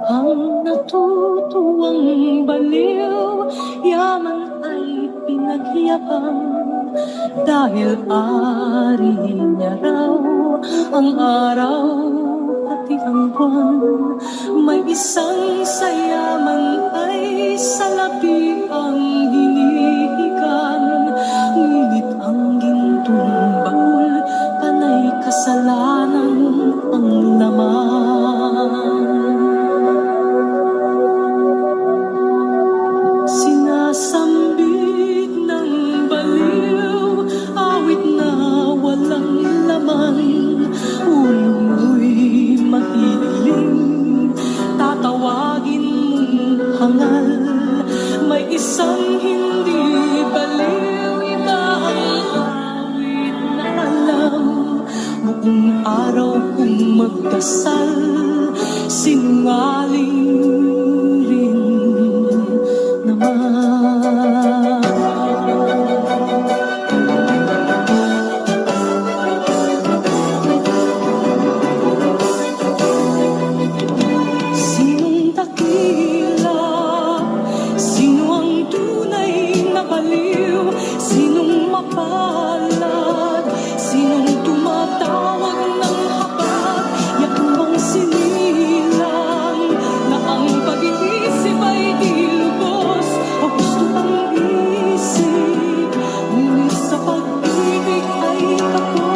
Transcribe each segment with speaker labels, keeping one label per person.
Speaker 1: Ang natutuwang baliw, yaman ay pinagyabang, dahil ari niya raw ang araw pati ang buwan. May isang sayaman ay salapi ang hinihigan, ngunit ang gintong baul, panay kasalanan ang laman. Sinasambit ng baliw, awit na walang laman, ulung'o'y mahihiling, tatawagin mong hangal. May isang hindi baliw, iba ang awit na alam, buong araw kung magdasal, sinungaling rin naman. Sinong dakila? Sino ang tunay na baliw? Sinong mapalad? Sinong tumatawag ng habat? Yakbang sinilang na ang pag-iisip ay di lubos, o gusto pang isip, ngunit sa pag-ibig ay kapos.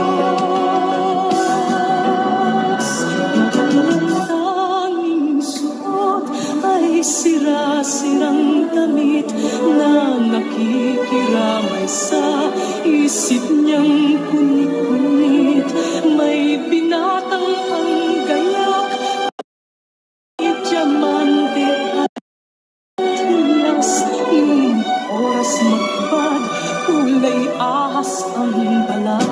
Speaker 1: Ang tanging suot ay sira-sirang damit na nakikiramay sa isip niyang kunit-kunit. May binatang panggayak, may diamante at tilas, ngunit oras magbad, kulay ahas ang balat.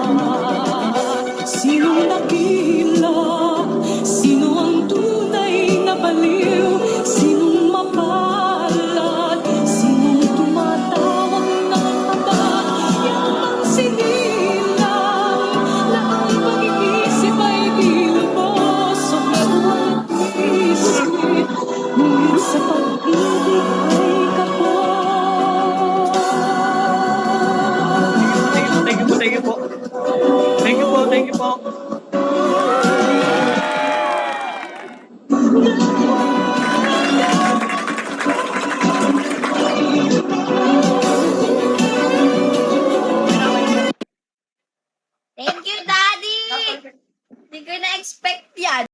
Speaker 1: Sinong dakila? Sino ang tunay na baliw? Sinong mapalad? Sinong tumatawag ng habat? Yakbang sinilang na ang pag-iisip ay di lubos, o gusto ang isip, ngunit sa pag-ibig ay kapos.
Speaker 2: Thank you po, thank you po. Thank you po, thank you po.
Speaker 3: Thank you, Daddy! Hindi ko na-expect yan.